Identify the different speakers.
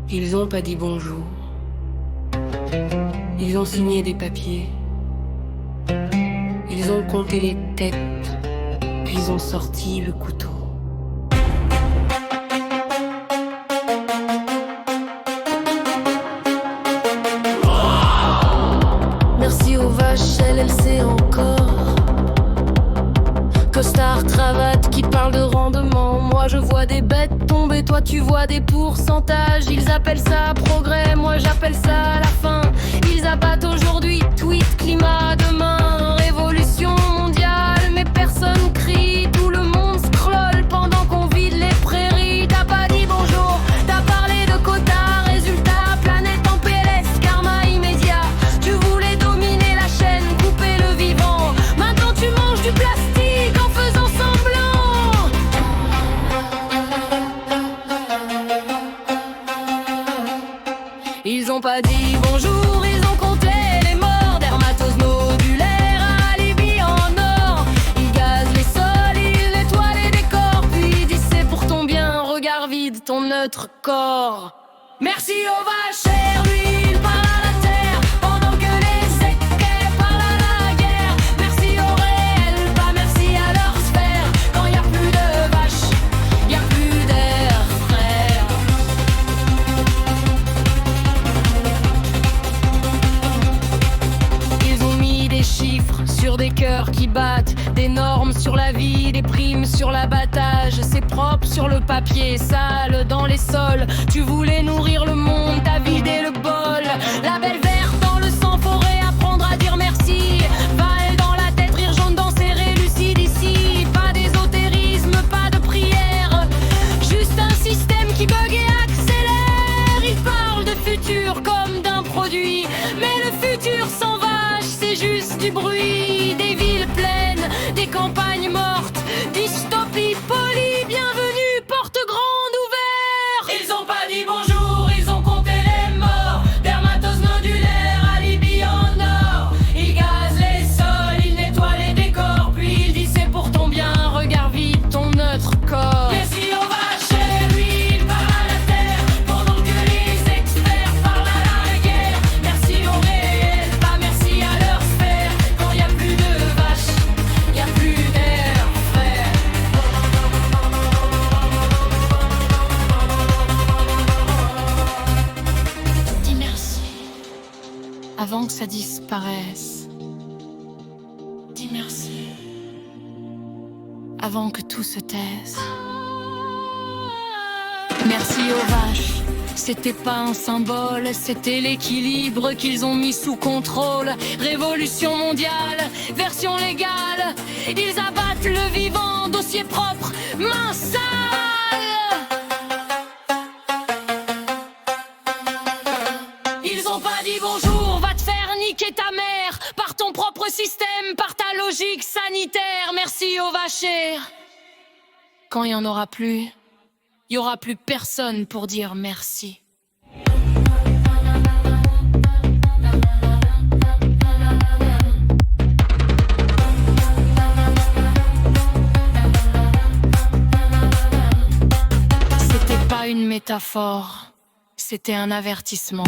Speaker 1: Ils ont pas dit bonjour. Ils ont signé des papiers. Ils ont compté les têtes. Puis ils ont sorti le couteau. Merci aux vaches, elle sait encore. Costard, cravate qui parle de rendement. Moi je vois des bêtes tomber, toi tu vois des pourcentages. Ils appellent ça progrès, moi j'appelle ça la fin. Ils abattent aujourd'hui, tweet, climat, demain. Révolution mondiale, mais personne crie. Tout le monde scrolle pendant qu'on vide les prairies. T'as pas dit bonjour, t'as parlé de quotas. Résultat, planète en PLS, karma immédiat. Tu voulais dominer la chaîne, couper le vivant. Maintenant tu manges du plastique en faisant semblant. Ils ont pas dit bonjour, ils ont compté les morts. Dermatose nodulaire, alibi en or. Ils gazent les sols, ils nettoient les décors. Puis ils disent c'est pour ton bien, regard vide ton neutre corps. Merci aux vaches, lui il parle à la terre. Pendant que les équerres parlent à la guerre. Merci aux réels, pas merci à leur sphère. Quand y a plus de vaches, y a plus d'air, frère. Ils ont mis des chiffres sur des cœurs qui battent, des normes sur la vie, des primes sur l'abattage. C'est propre sur le papier, sale dans les sols. Tu voulais nourrir le monde, t'as vidé le bol. La belle verte dans le sang, faut réapprendre à dire merci. Val dans la tête, rire jaune dans serré, lucide ici. Pas d'ésotérisme, pas de prière. Juste un système qui bug et accélère. Il parle de futur comme d'un produit, mais le futur sans vache, c'est juste du bruit. Des villes pleines, des campagnes mortes, dystopie polie, bienvenue, porte grande ouverte. Ils ont pas dit bonjour, ils ont compté les morts. Dermatose nodulaire, alibi en or. Ils gazent les sols, ils nettoient les décors. Puis ils disent c'est pour ton bien, regarde vite ton neutre corps. Merci aux vaches, lui il parle à la terre. Pendant que les experts parlent à la guerre. Merci aux réels, pas merci à leur sphère. Quand y a plus de vaches, y a plus d'air, frère. Dis merci avant que ça disparaisse. Dis merci avant que tout se taise. Merci aux vaches, c'était pas un symbole, c'était l'équilibre qu'ils ont mis sous contrôle. Révolution mondiale, version légale. Ils abattent le vivant, dossier propre, main sale. Ils ont pas dit bonjour, va te faire niquer ta mère. Par ton propre système, par ta logique sanitaire. Merci aux vachères. Quand il y en aura plus, il y aura plus personne pour dire merci. C'était pas une métaphore, c'était un avertissement.